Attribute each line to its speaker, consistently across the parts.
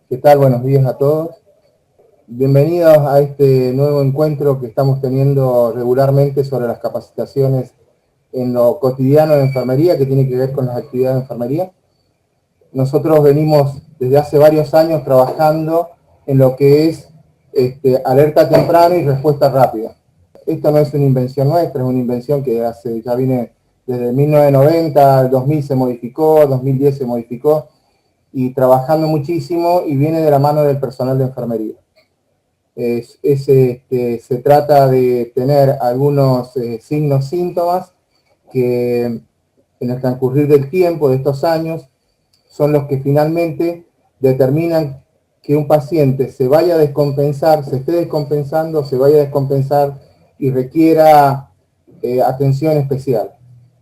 Speaker 1: ¿Qué tal? Buenos días a todos. Bienvenidos a este nuevo encuentro que estamos teniendo regularmente sobre las capacitaciones en lo cotidiano de enfermería, que tiene que ver con las actividades de enfermería. Nosotros venimos desde hace varios años trabajando en lo que es alerta temprana y respuesta rápida. Esto no es una invención nuestra, es una invención que ya viene desde 1990, el 2000 se modificó, 2010 se modificó, y trabajando muchísimo, y viene de la mano del personal de enfermería. Se trata de tener algunos signos, síntomas que en el transcurrir del tiempo, de estos años, son los que finalmente determinan que un paciente se vaya a descompensar, se esté descompensando, se vaya a descompensar y requiera atención especial.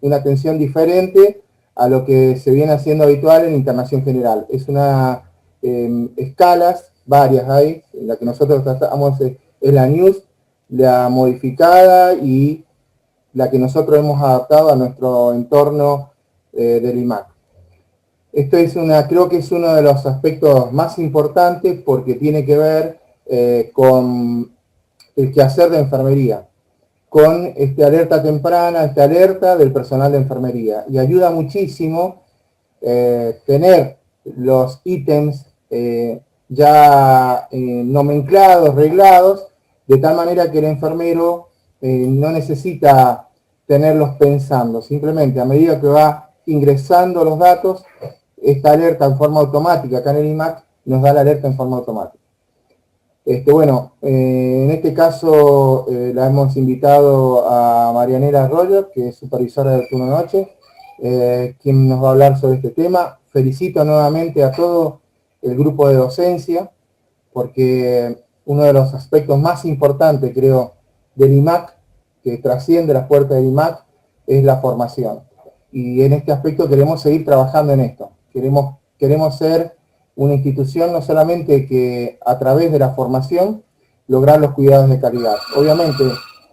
Speaker 1: Una atención diferente a lo que se viene haciendo habitual en internación general. Es una escalas, varias hay, la que nosotros tratamos es la NEWS, la modificada y la que nosotros hemos adaptado a nuestro entorno del IMAC. Esto creo que es uno de los aspectos más importantes porque tiene que ver con el quehacer de enfermería, con alerta temprana, esta alerta del personal de enfermería. Y ayuda muchísimo tener los ítems ya nomenclados, reglados, de tal manera que el enfermero no necesita tenerlos pensando, simplemente a medida que va ingresando los datos, esta alerta en forma automática, acá en el IMAC, nos da la alerta en forma automática. En este caso la hemos invitado a Marianela Arroyo, que es supervisora del turno noche, quien nos va a hablar sobre este tema. Felicito nuevamente a todo el grupo de docencia, porque uno de los aspectos más importantes, creo, del IMAC, que trasciende las puertas del IMAC, es la formación. Y en este aspecto queremos seguir trabajando en esto. Queremos ser una institución no solamente que a través de la formación lograr los cuidados de calidad.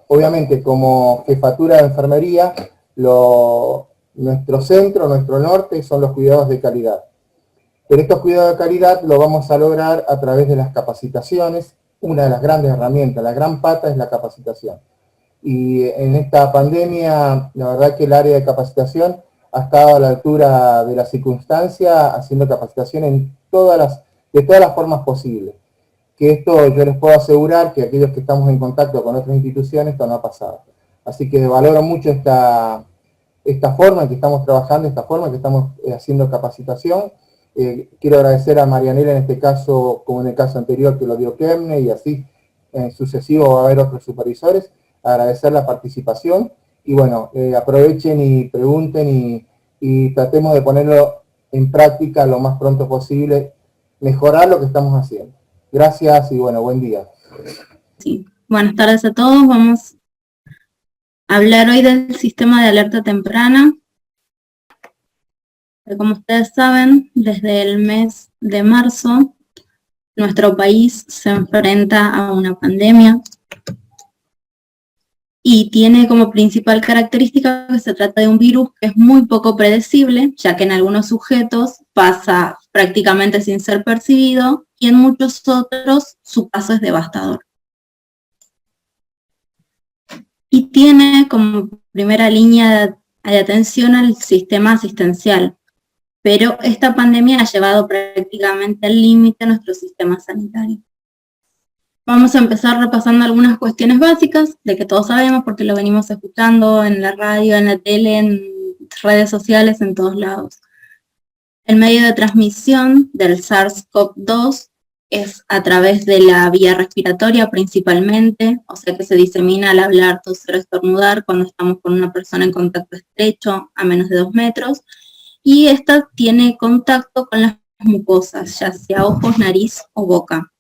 Speaker 1: Obviamente como jefatura de enfermería, nuestro centro, nuestro norte son los cuidados de calidad. Pero estos cuidados de calidad lo vamos a lograr a través de las capacitaciones. Una de las grandes herramientas, la gran pata es la capacitación. Y en esta pandemia, la verdad que el área de capacitación ha estado a la altura de la circunstancia, haciendo capacitación de todas las formas posibles. Que esto yo les puedo asegurar que aquellos que estamos en contacto con otras instituciones, esto no ha pasado. Así que valoro mucho esta forma en que estamos trabajando, esta forma en que estamos haciendo capacitación. Quiero agradecer a Marianela en este caso, como en el caso anterior que lo dio Kemne, y así en sucesivo va a haber otros supervisores. Agradecer la participación y bueno, aprovechen y pregunten y tratemos de ponerlo en práctica lo más pronto posible, mejorar lo que estamos haciendo. Gracias y bueno, buen día.
Speaker 2: Sí. Buenas tardes a todos. Vamos a hablar hoy del sistema de alerta temprana. Como ustedes saben, desde el mes de marzo, nuestro país se enfrenta a una pandemia y tiene como principal característica que se trata de un virus que es muy poco predecible, ya que en algunos sujetos pasa prácticamente sin ser percibido y en muchos otros su paso es devastador. Y tiene como primera línea de atención al sistema asistencial, pero esta pandemia ha llevado prácticamente al límite a nuestro sistema sanitario. Vamos a empezar repasando algunas cuestiones básicas de que todos sabemos porque lo venimos escuchando en la radio, en la tele, en redes sociales, en todos lados. El medio de transmisión del SARS-CoV-2 es a través de la vía respiratoria principalmente, o sea que se disemina al hablar, toser, estornudar cuando estamos con una persona en contacto estrecho a menos de 2 metros, y esta tiene contacto con las mucosas, ya sea ojos, nariz o boca.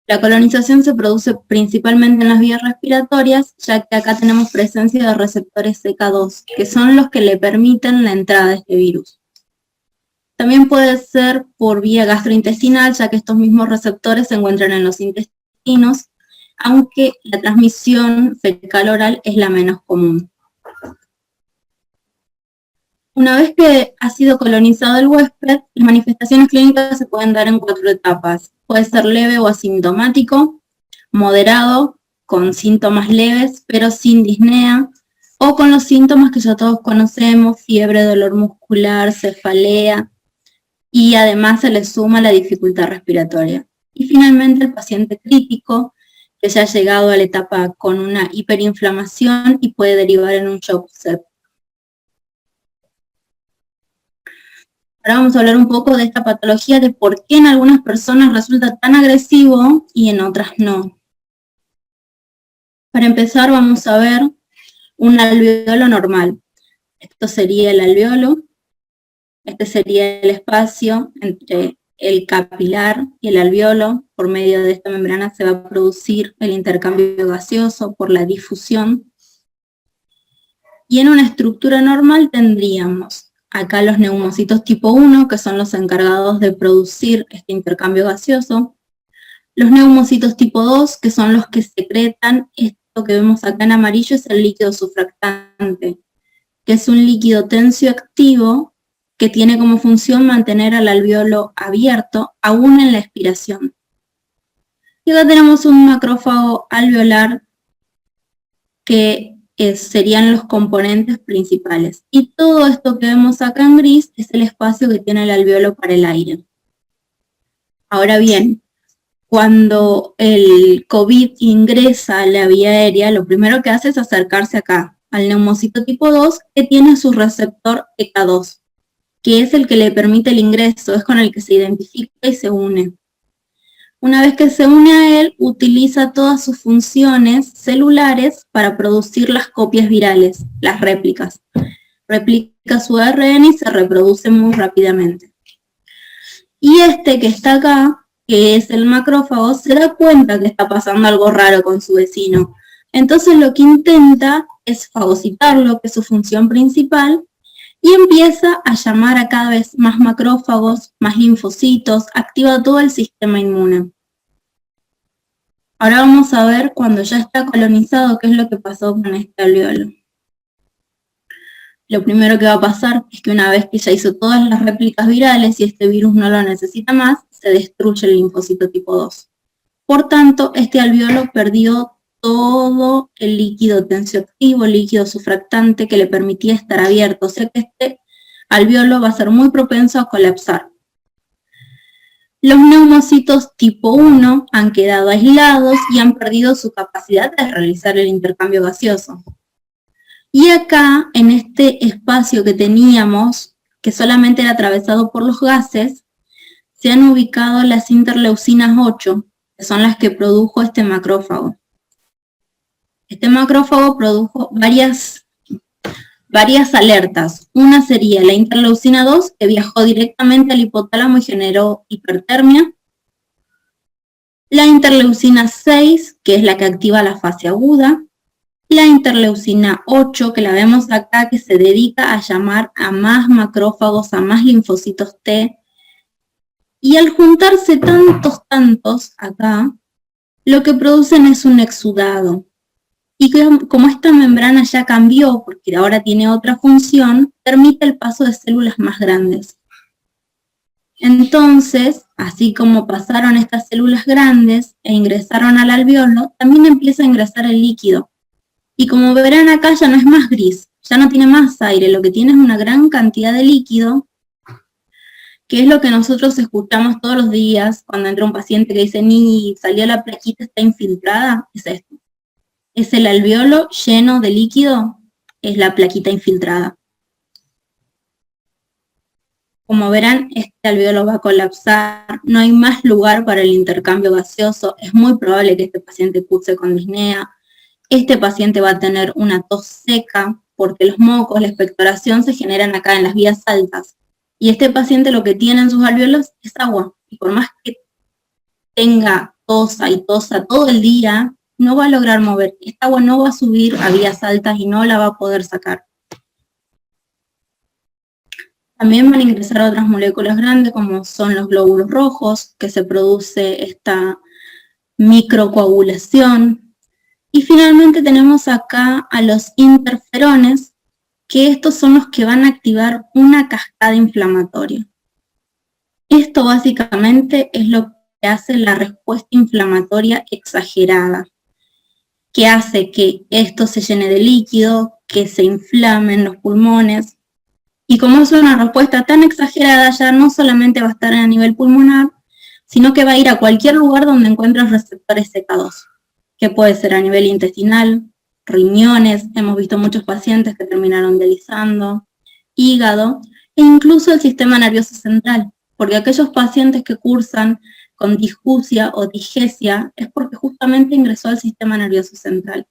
Speaker 2: La colonización se produce principalmente en las vías respiratorias, ya que acá tenemos presencia de receptores CK2, que son los que le permiten la entrada de este virus. También puede ser por vía gastrointestinal, ya que estos mismos receptores se encuentran en los intestinos, aunque la transmisión fecal-oral es la menos común. Una vez que ha sido colonizado el huésped, las manifestaciones clínicas se pueden dar en 4 etapas. Puede ser leve o asintomático, moderado, con síntomas leves pero sin disnea, o con los síntomas que ya todos conocemos, fiebre, dolor muscular, cefalea, y además se le suma la dificultad respiratoria. Y finalmente el paciente crítico, que ya ha llegado a la etapa con una hiperinflamación y puede derivar en un shock septic. Ahora vamos a hablar un poco de esta patología, de por qué en algunas personas resulta tan agresivo y en otras no. Para empezar vamos a ver un alveolo normal. Esto sería el alveolo, este sería el espacio entre el capilar y el alveolo. Por medio de esta membrana se va a producir el intercambio gaseoso por la difusión. Y en una estructura normal tendríamos acá los neumocitos tipo 1, que son los encargados de producir este intercambio gaseoso. Los neumocitos tipo 2, que son los que secretan esto que vemos acá en amarillo, es el líquido surfractante, que es un líquido tensioactivo que tiene como función mantener al alveolo abierto, aún en la expiración. Y acá tenemos un macrófago alveolar que serían los componentes principales. Y todo esto que vemos acá en gris es el espacio que tiene el alveolo para el aire. Ahora bien, cuando el COVID ingresa a la vía aérea, lo primero que hace es acercarse acá, al neumocito tipo 2, que tiene su receptor EK2, que es el que le permite el ingreso, es con el que se identifica y se une. Una vez que se une a él, utiliza todas sus funciones celulares para producir las copias virales, las réplicas. Replica su ARN y se reproduce muy rápidamente. Y este que está acá, que es el macrófago, se da cuenta que está pasando algo raro con su vecino. Entonces lo que intenta es fagocitarlo, que es su función principal, y empieza a llamar a cada vez más macrófagos, más linfocitos, activa todo el sistema inmune. Ahora vamos a ver cuando ya está colonizado qué es lo que pasó con este alveolo. Lo primero que va a pasar es que una vez que ya hizo todas las réplicas virales y este virus no lo necesita más, se destruye el linfocito tipo 2. Por tanto, este alveolo perdió todo el líquido tensioactivo, el líquido surfractante que le permitía estar abierto, o sea que este alveolo va a ser muy propenso a colapsar. Los neumocitos tipo 1 han quedado aislados y han perdido su capacidad de realizar el intercambio gaseoso. Y acá, en este espacio que teníamos, que solamente era atravesado por los gases, se han ubicado las interleucinas 8, que son las que produjo este macrófago. Este macrófago produjo varias alertas. Una sería la interleucina 2, que viajó directamente al hipotálamo y generó hipertermia. La interleucina 6, que es la que activa la fase aguda. La interleucina 8, que la vemos acá, que se dedica a llamar a más macrófagos, a más linfocitos T. Y al juntarse tantos acá, lo que producen es un exudado. Y como esta membrana ya cambió, porque ahora tiene otra función, permite el paso de células más grandes. Entonces, así como pasaron estas células grandes e ingresaron al alveolo, también empieza a ingresar el líquido. Y como verán acá ya no es más gris, ya no tiene más aire, lo que tiene es una gran cantidad de líquido, que es lo que nosotros escuchamos todos los días cuando entra un paciente que dice, ni salió la plaquita, está infiltrada, es esto. Es el alveolo lleno de líquido, es la plaquita infiltrada. Como verán, este alveolo va a colapsar, no hay más lugar para el intercambio gaseoso, es muy probable que este paciente curse con disnea. Este paciente va a tener una tos seca, porque los mocos, la expectoración se generan acá en las vías altas. Y este paciente lo que tiene en sus alveolos es agua, y por más que tenga tosa y tosa todo el día, no va a lograr mover. Esta agua no va a subir a vías altas y no la va a poder sacar. También van a ingresar otras moléculas grandes como son los glóbulos rojos, que se produce esta microcoagulación. Y finalmente tenemos acá a los interferones, que estos son los que van a activar una cascada inflamatoria. Esto básicamente es lo que hace la respuesta inflamatoria exagerada, que hace que esto se llene de líquido, que se inflamen los pulmones, y como es una respuesta tan exagerada, ya no solamente va a estar a nivel pulmonar, sino que va a ir a cualquier lugar donde encuentres receptores CK2, que puede ser a nivel intestinal, riñones, hemos visto muchos pacientes que terminaron dializando, hígado, e incluso el sistema nervioso central, porque aquellos pacientes que cursan con discusia o digesia es porque justamente ingresó al sistema nervioso central.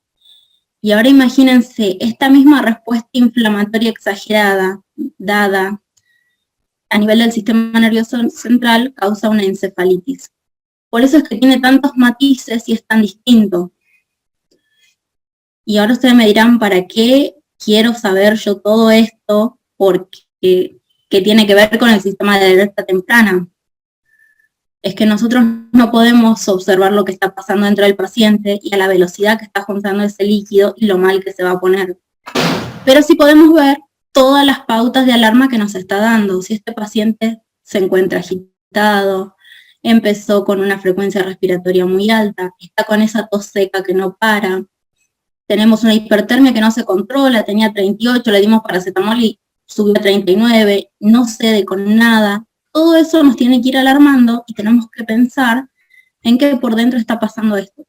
Speaker 2: Y ahora imagínense, esta misma respuesta inflamatoria exagerada, dada a nivel del sistema nervioso central, causa una encefalitis. Por eso es que tiene tantos matices y es tan distinto. Y ahora ustedes me dirán, ¿para qué quiero saber yo todo esto? Porque que tiene que ver con el sistema de alerta temprana. Es que nosotros no podemos observar lo que está pasando dentro del paciente y a la velocidad que está juntando ese líquido y lo mal que se va a poner. Pero sí podemos ver todas las pautas de alarma que nos está dando. Si este paciente se encuentra agitado, empezó con una frecuencia respiratoria muy alta, está con esa tos seca que no para, tenemos una hipertermia que no se controla, tenía 38, le dimos paracetamol y subió a 39, no cede con nada. Todo eso nos tiene que ir alarmando y tenemos que pensar en qué por dentro está pasando esto.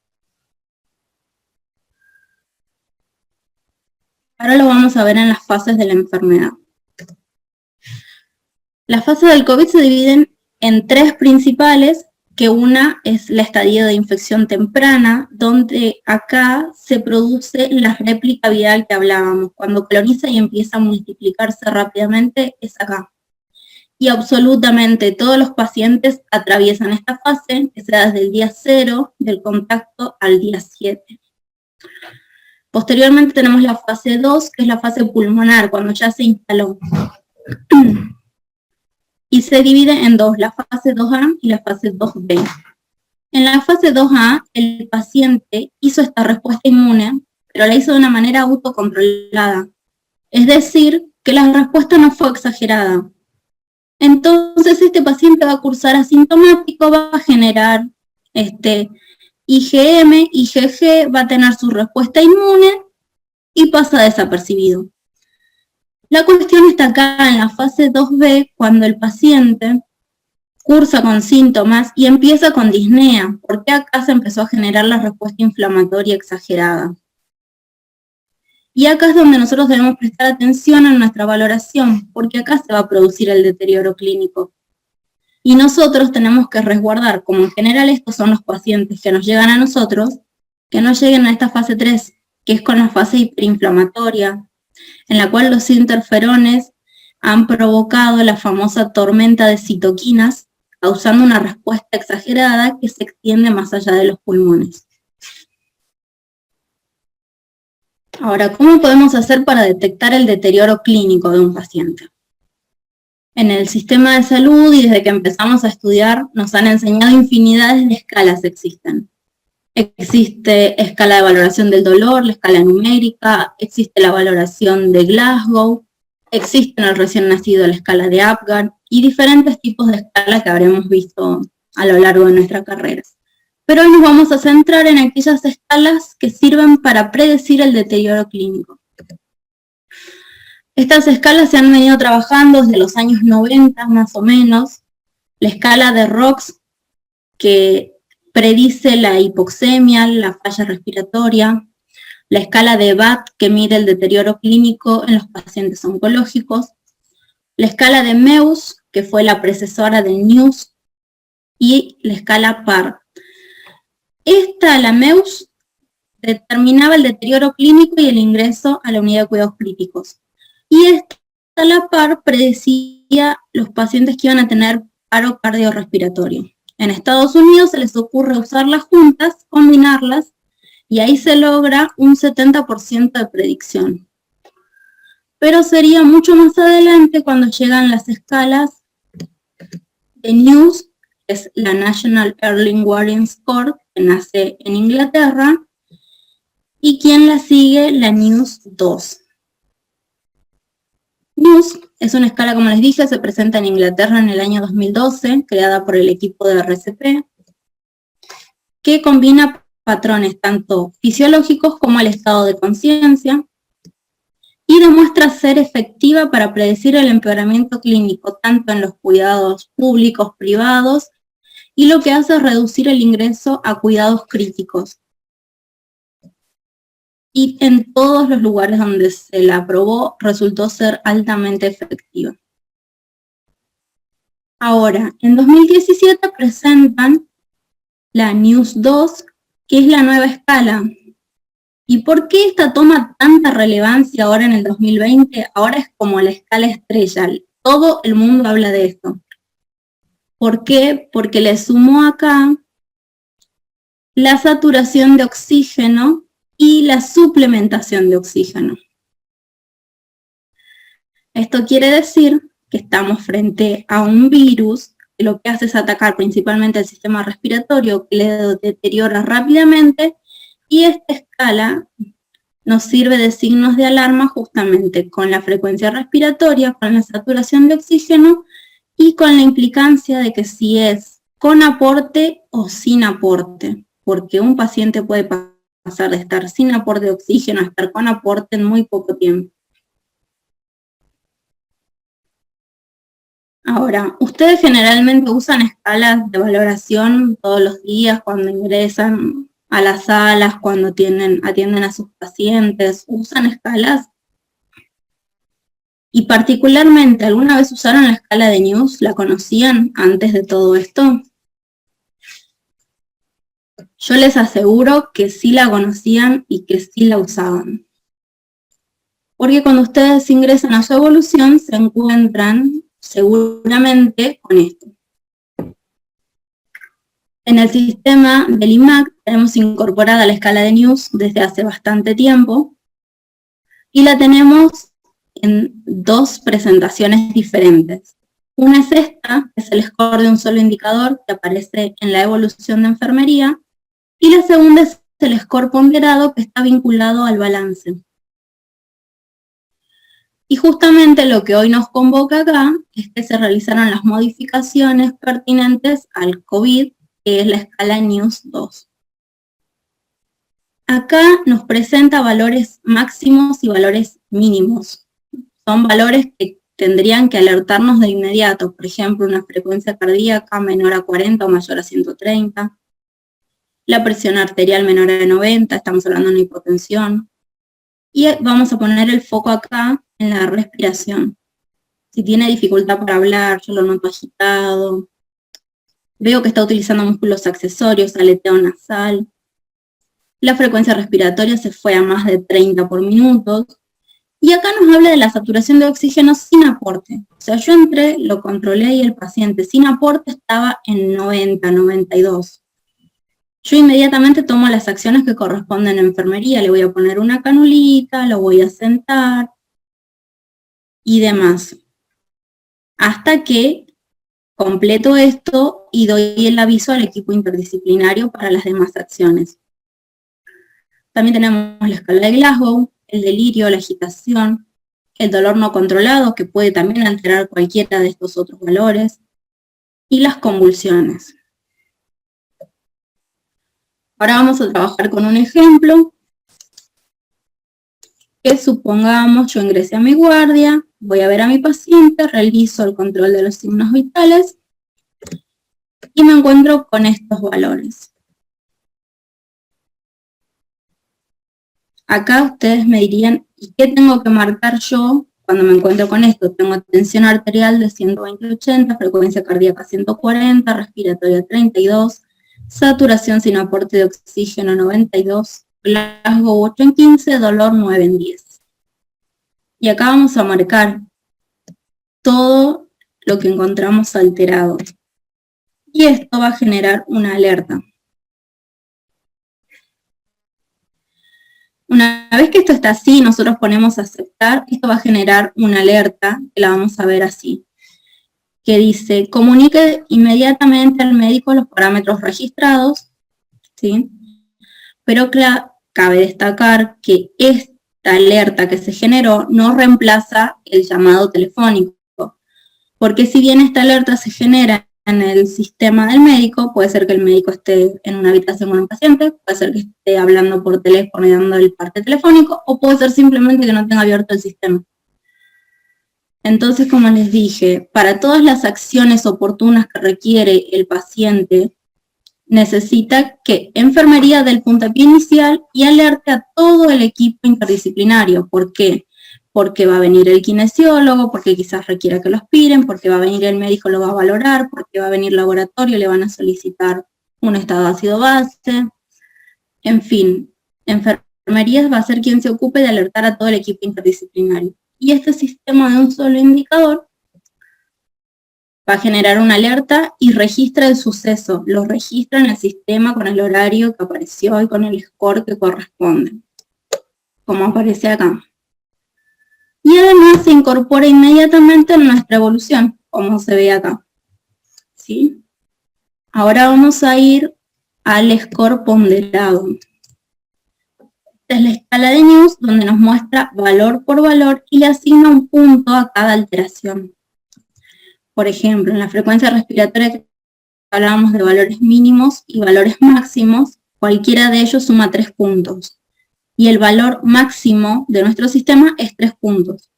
Speaker 2: Ahora lo vamos a ver en las fases de la enfermedad. Las fases del COVID se dividen en tres principales, que una es la estadio de infección temprana, donde acá se produce la réplica viral que hablábamos. Cuando coloniza y empieza a multiplicarse rápidamente, es acá. Y absolutamente todos los pacientes atraviesan esta fase, que se da desde el día 0 del contacto al día 7. Posteriormente tenemos la fase 2, que es la fase pulmonar, cuando ya se instaló. Y se divide en dos, la fase 2A y la fase 2B. En la fase 2A, el paciente hizo esta respuesta inmune, pero la hizo de una manera autocontrolada. Es decir, que la respuesta no fue exagerada. Entonces, este paciente va a cursar asintomático, va a generar IgM, IgG, va a tener su respuesta inmune y pasa desapercibido. La cuestión está acá en la fase 2B, cuando el paciente cursa con síntomas y empieza con disnea, porque acá se empezó a generar la respuesta inflamatoria exagerada. Y acá es donde nosotros debemos prestar atención a nuestra valoración, porque acá se va a producir el deterioro clínico. Y nosotros tenemos que resguardar, como en general estos son los pacientes que nos llegan a nosotros, que no lleguen a esta fase 3, que es con la fase hiperinflamatoria, en la cual los interferones han provocado la famosa tormenta de citoquinas, causando una respuesta exagerada que se extiende más allá de los pulmones. Ahora, ¿cómo podemos hacer para detectar el deterioro clínico de un paciente? En el sistema de salud y desde que empezamos a estudiar nos han enseñado infinidades de escalas existen. Existe escala de valoración del dolor, la escala numérica, existe la valoración de Glasgow, existe en el recién nacido la escala de Apgar y diferentes tipos de escalas que habremos visto a lo largo de nuestra carrera. Pero hoy nos vamos a centrar en aquellas escalas que sirven para predecir el deterioro clínico. Estas escalas se han venido trabajando desde los años 90 más o menos. La escala de ROX, que predice la hipoxemia, la falla respiratoria. La escala de BAT, que mide el deterioro clínico en los pacientes oncológicos. La escala de MEUS, que fue la predecesora del NEWS. Y la escala PAR. La MEUS, determinaba el deterioro clínico y el ingreso a la unidad de cuidados críticos. Y la PAR predecía los pacientes que iban a tener paro cardiorrespiratorio. En Estados Unidos se les ocurre usarlas juntas, combinarlas, y ahí se logra un 70% de predicción. Pero sería mucho más adelante cuando llegan las escalas de NEWS, que es la National Early Warning Score, que nace en Inglaterra, y quien la sigue, la NEWS 2. NEWS es una escala, como les dije, se presenta en Inglaterra en el año 2012, creada por el equipo de RCP, que combina patrones tanto fisiológicos como el estado de conciencia, y demuestra ser efectiva para predecir el empeoramiento clínico tanto en los cuidados públicos, privados, y lo que hace es reducir el ingreso a cuidados críticos. Y en todos los lugares donde se la aprobó resultó ser altamente efectiva. Ahora, en 2017 presentan la NEWS 2, que es la nueva escala. ¿Y por qué esta toma tanta relevancia ahora en el 2020? Ahora es como la escala estrella. Todo el mundo habla de esto. ¿Por qué? Porque le sumó acá la saturación de oxígeno y la suplementación de oxígeno. Esto quiere decir que estamos frente a un virus que lo que hace es atacar principalmente el sistema respiratorio, que le deteriora rápidamente, y esta escala nos sirve de signos de alarma justamente con la frecuencia respiratoria, con la saturación de oxígeno y con la implicancia de que si es con aporte o sin aporte, porque un paciente puede pasar de estar sin aporte de oxígeno a estar con aporte en muy poco tiempo. Ahora, ¿ustedes generalmente usan escalas de valoración todos los días cuando ingresan a las salas, cuando atienden a sus pacientes? ¿Usan escalas? Y particularmente, ¿alguna vez usaron la escala de NEWS? ¿La conocían antes de todo esto? Yo les aseguro que sí la conocían y que sí la usaban. Porque cuando ustedes ingresan a su evolución, se encuentran seguramente con esto. En el sistema del IMAC tenemos incorporada la escala de NEWS desde hace bastante tiempo y la tenemos en dos presentaciones diferentes. Una es esta, que es el score de un solo indicador que aparece en la evolución de enfermería, y la segunda es el score ponderado que está vinculado al balance. Y justamente lo que hoy nos convoca acá es que se realizaron las modificaciones pertinentes al COVID, que es la escala NEWS 2. Acá nos presenta valores máximos y valores mínimos. Son valores que tendrían que alertarnos de inmediato. Por ejemplo, una frecuencia cardíaca menor a 40 o mayor a 130. La presión arterial menor a 90, estamos hablando de una hipotensión. Y vamos a poner el foco acá en la respiración. Si tiene dificultad para hablar, yo lo noto agitado. Veo que está utilizando músculos accesorios, aleteo nasal. La frecuencia respiratoria se fue a más de 30 por minuto. Y acá nos habla de la saturación de oxígeno sin aporte. O sea, yo entré, lo controlé y el paciente sin aporte estaba en 90, 92. Yo inmediatamente tomo las acciones que corresponden a enfermería. Le voy a poner una canulita, lo voy a sentar y demás. Hasta que completo esto y doy el aviso al equipo interdisciplinario para las demás acciones. También tenemos la escala de Glasgow, el delirio, la agitación, el dolor no controlado, que puede también alterar cualquiera de estos otros valores, y las convulsiones. Ahora vamos a trabajar con un ejemplo, que supongamos yo ingresé a mi guardia, voy a ver a mi paciente, realizo el control de los signos vitales, y me encuentro con estos valores. Acá ustedes me dirían, ¿y qué tengo que marcar yo cuando me encuentro con esto? Tengo tensión arterial de 120/80, frecuencia cardíaca 140, respiratoria 32, saturación sin aporte de oxígeno 92, Glasgow 8/15, dolor 9/10. Y acá vamos a marcar todo lo que encontramos alterado. Y esto va a generar una alerta. Una vez que esto está así, nosotros ponemos a aceptar, esto va a generar una alerta, que la vamos a ver así, que dice, comunique inmediatamente al médico los parámetros registrados, ¿sí? Pero cabe destacar que esta esta alerta que se generó no reemplaza el llamado telefónico, porque si bien esta alerta se genera en el sistema del médico, puede ser que el médico esté en una habitación con un paciente, puede ser que esté hablando por teléfono y dando el parte telefónico, o puede ser simplemente que no tenga abierto el sistema. Entonces, como les dije, para todas las acciones oportunas que requiere el paciente, necesita que enfermería dé el puntapié inicial y alerte a todo el equipo interdisciplinario. ¿Por qué? Porque va a venir el kinesiólogo, porque quizás requiera que lo aspiren, porque va a venir el médico, lo va a valorar, porque va a venir el laboratorio, le van a solicitar un estado de ácido base. En fin, enfermería va a ser quien se ocupe de alertar a todo el equipo interdisciplinario. Y este sistema de un solo indicador va a generar una alerta y registra el suceso, lo registra en el sistema con el horario que apareció y con el score que corresponde, como aparece acá. Y además se incorpora inmediatamente en nuestra evolución, como se ve acá. ¿Sí? Ahora vamos a ir al score ponderado. Esta es la escala de News, donde nos muestra valor por valor y le asigna un punto a cada alteración. Por ejemplo, en la frecuencia respiratoria que hablábamos de valores mínimos y valores máximos, cualquiera de ellos suma 3 puntos. Y el valor máximo de nuestro sistema es 3 puntos.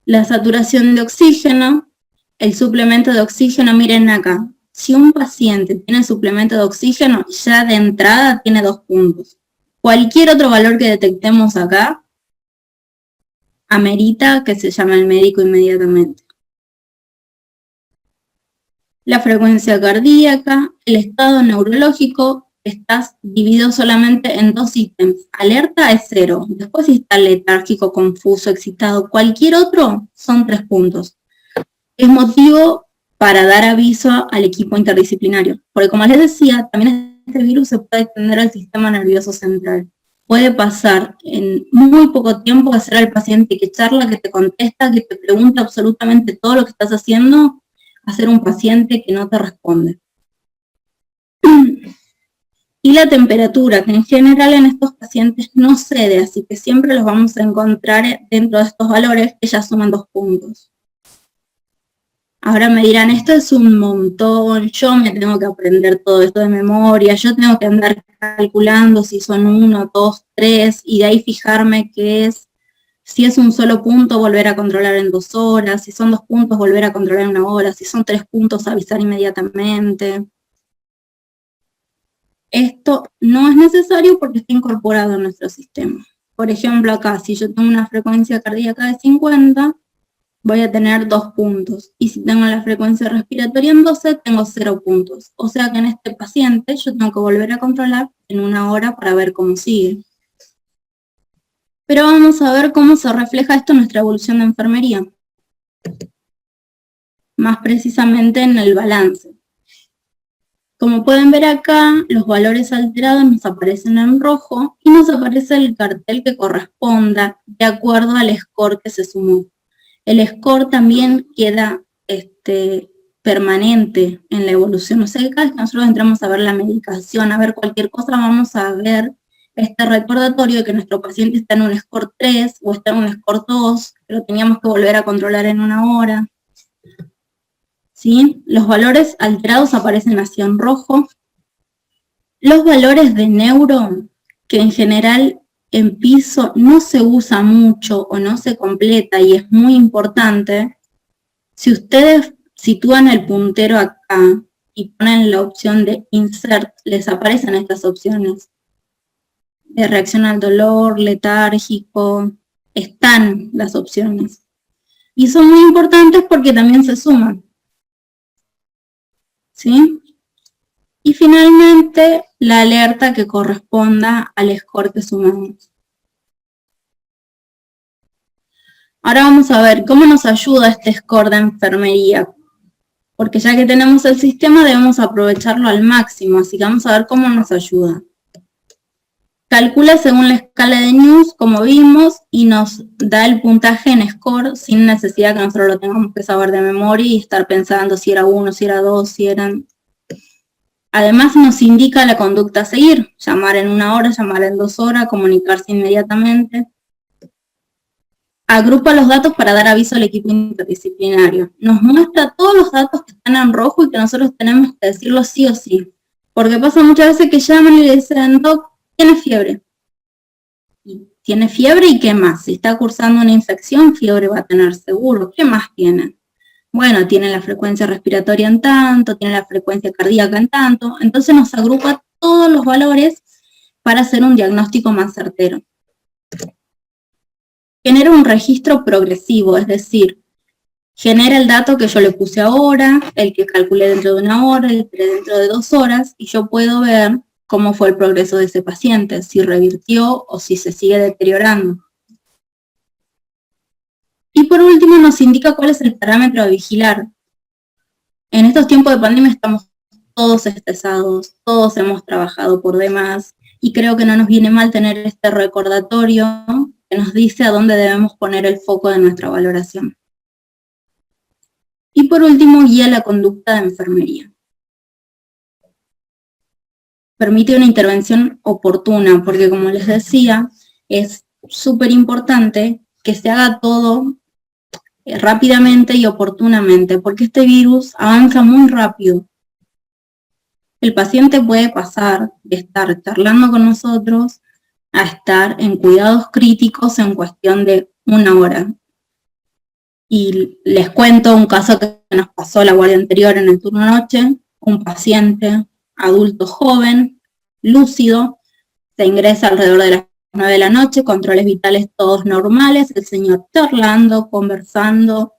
Speaker 2: La saturación de oxígeno, el suplemento de oxígeno, miren acá. Si un paciente tiene suplemento de oxígeno, ya de entrada tiene 2 puntos. Cualquier otro valor que detectemos acá, amerita que se llame al médico inmediatamente. La frecuencia cardíaca, el estado neurológico, estás dividido solamente en 2 ítems. Alerta es 0. Después si está letárgico, confuso, excitado, cualquier otro, son 3 puntos. Es motivo para dar aviso al equipo interdisciplinario. Porque como les decía, también este virus se puede extender al sistema nervioso central. Puede pasar en muy poco tiempo de ser al paciente que charla, que te contesta, que te pregunta absolutamente todo lo que estás haciendo, a ser un paciente que no te responde. Y la temperatura, que en general en estos pacientes no cede, así que siempre los vamos a encontrar dentro de estos valores que ya suman 2 puntos. Ahora me dirán, esto es un montón, yo me tengo que aprender todo esto de memoria, yo tengo que andar calculando si son 1, 2, 3, y de ahí fijarme qué es. Si es un solo punto, volver a controlar en 2 horas. Si son 2 puntos, volver a controlar en 1 hora. Si son 3 puntos, avisar inmediatamente. Esto no es necesario porque está incorporado en nuestro sistema. Por ejemplo, acá, si yo tengo una frecuencia cardíaca de 50, voy a tener 2 puntos. Y si tengo la frecuencia respiratoria en 12, tengo 0 puntos. O sea que en este paciente yo tengo que volver a controlar en 1 hora para ver cómo sigue. Pero vamos a ver cómo se refleja esto en nuestra evolución de enfermería. Más precisamente en el balance. Como pueden ver acá, los valores alterados nos aparecen en rojo y nos aparece el cartel que corresponda de acuerdo al score que se sumó. El score también queda permanente en la evolución. O sea, cada vez que nosotros entramos a ver la medicación, a ver cualquier cosa, vamos a ver este recordatorio de que nuestro paciente está en un score 3 o está en un score 2, que lo teníamos que volver a controlar en 1 hora. ¿Sí? Los valores alterados aparecen así en rojo. Los valores de neuro, que en general en piso no se usa mucho o no se completa y es muy importante, si ustedes sitúan el puntero acá y ponen la opción de Insert, les aparecen estas opciones. De reacción al dolor, letárgico, están las opciones. Y son muy importantes porque también se suman. ¿Sí? Y finalmente, la alerta que corresponda al score que sumamos. Ahora vamos a ver cómo nos ayuda este score de enfermería. Porque ya que tenemos el sistema, debemos aprovecharlo al máximo. Así que vamos a ver cómo nos ayuda. Calcula según la escala de News, como vimos, y nos da el puntaje en score sin necesidad que nosotros lo tengamos que saber de memoria y estar pensando si era 1, si era 2, si eran... Además nos indica la conducta a seguir, llamar en 1 hora, llamar en 2 horas, comunicarse inmediatamente. Agrupa los datos para dar aviso al equipo interdisciplinario. Nos muestra todos los datos que están en rojo y que nosotros tenemos que decirlo sí o sí. Porque pasa muchas veces que llaman y le dicen, doc, tiene fiebre. Y tiene fiebre y ¿qué más? Si está cursando una infección, fiebre va a tener seguro. ¿Qué más tiene? Bueno, tiene la frecuencia respiratoria en tanto, tiene la frecuencia cardíaca en tanto. Entonces nos agrupa todos los valores para hacer un diagnóstico más certero. Genera un registro progresivo, es decir, genera el dato que yo le puse ahora, el que calculé dentro de 1 hora, el que dentro de 2 horas, y yo puedo ver cómo fue el progreso de ese paciente, si revirtió o si se sigue deteriorando. Y por último nos indica cuál es el parámetro a vigilar. En estos tiempos de pandemia estamos todos estresados, todos hemos trabajado por demás, y creo que no nos viene mal tener este recordatorio que nos dice a dónde debemos poner el foco de nuestra valoración. Y por último, guía la conducta de enfermería. Permite una intervención oportuna, porque como les decía, es súper importante que se haga todo rápidamente y oportunamente, porque este virus avanza muy rápido. El paciente puede pasar de estar charlando con nosotros a estar en cuidados críticos en cuestión de 1 hora. Y les cuento un caso que nos pasó la guardia anterior en el turno noche, un paciente adulto joven, lúcido, se ingresa alrededor de las 9 de la noche, controles vitales todos normales, el señor charlando, conversando,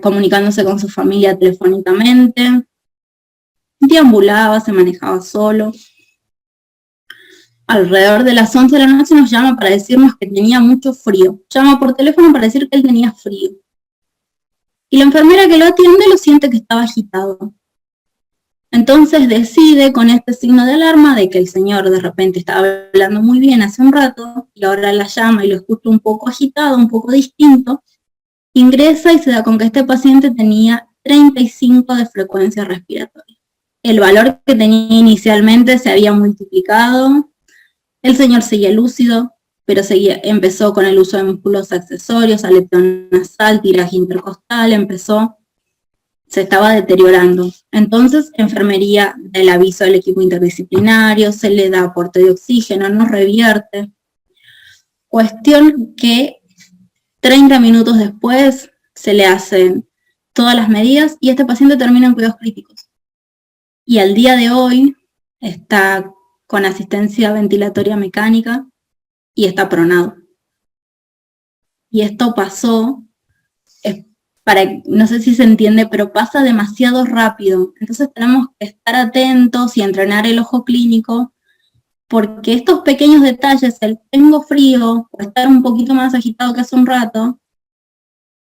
Speaker 2: comunicándose con su familia telefónicamente, deambulaba, se manejaba solo. Alrededor de las 11 de la noche nos llama para decirnos que tenía mucho frío. Llama por teléfono para decir que él tenía frío. Y la enfermera que lo atiende lo siente que estaba agitado. Entonces decide con este signo de alarma de que el señor de repente estaba hablando muy bien hace un rato y ahora la llama y lo escucha un poco agitado, un poco distinto, ingresa y se da con que este paciente tenía 35 de frecuencia respiratoria. El valor que tenía inicialmente se había multiplicado. El señor seguía lúcido, pero empezó con el uso de músculos accesorios, aleteo nasal, tiraje intercostal, se estaba deteriorando. Entonces, enfermería da el aviso al equipo interdisciplinario, se le da aporte de oxígeno, no revierte. Cuestión que 30 minutos después se le hacen todas las medidas y este paciente termina en cuidados críticos. Y al día de hoy está con asistencia ventilatoria mecánica y está pronado. Y esto pasó, no sé si se entiende, pero pasa demasiado rápido. Entonces tenemos que estar atentos y entrenar el ojo clínico, porque estos pequeños detalles, el tengo frío o estar un poquito más agitado que hace un rato,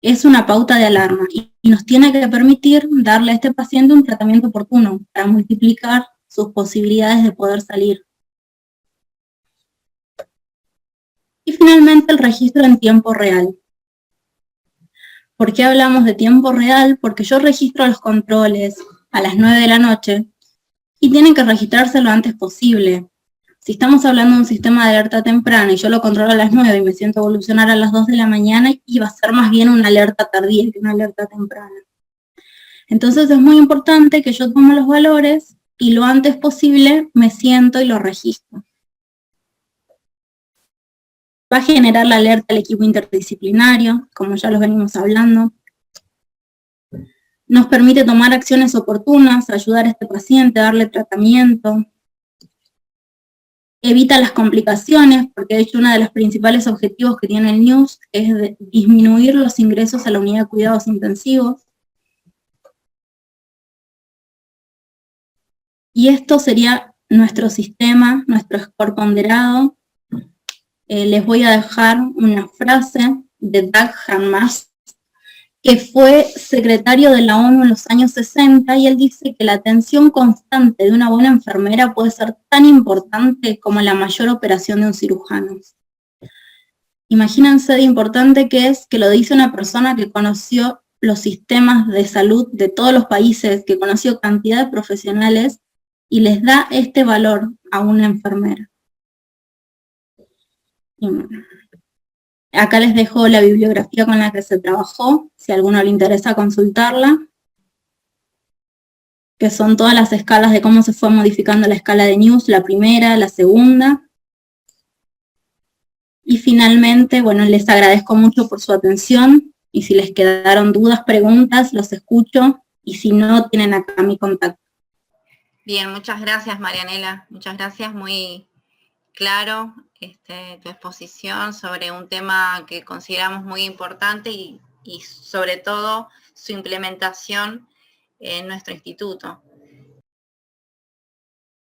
Speaker 2: es una pauta de alarma y nos tiene que permitir darle a este paciente un tratamiento oportuno para multiplicar sus posibilidades de poder salir. Y finalmente el registro en tiempo real. ¿Por qué hablamos de tiempo real? Porque yo registro los controles a las 9 de la noche y tienen que registrarse lo antes posible. Si estamos hablando de un sistema de alerta temprana y yo lo controlo a las 9 y me siento evolucionar a las 2 de la mañana, y va a ser más bien una alerta tardía que una alerta temprana. Entonces es muy importante que yo tome los valores y lo antes posible me siento y lo registro. Va a generar la alerta al equipo interdisciplinario, como ya los venimos hablando. Nos permite tomar acciones oportunas, ayudar a este paciente, darle tratamiento. Evita las complicaciones, porque de hecho uno de los principales objetivos que tiene el NIUS es disminuir los ingresos a la unidad de cuidados intensivos. Y esto sería nuestro sistema, nuestro score ponderado. Les voy a dejar una frase de Dag Hammarskjöld, que fue secretario de la ONU en los años 60, y él dice que la atención constante de una buena enfermera puede ser tan importante como la mayor operación de un cirujano. Imagínense de importante que es, que lo dice una persona que conoció los sistemas de salud de todos los países, que conoció cantidad de profesionales y les da este valor a una enfermera. Y bueno, acá les dejo la bibliografía con la que se trabajó, si a alguno le interesa consultarla, que son todas las escalas de cómo se fue modificando la escala de News, la primera, la segunda. Y finalmente, bueno, les agradezco mucho por su atención, y si les quedaron dudas, preguntas, los escucho, y si no, tienen acá mi contacto.
Speaker 3: Bien, muchas gracias, Marianela, muchas gracias, muy claro tu exposición sobre un tema que consideramos muy importante y sobre todo su implementación en nuestro instituto.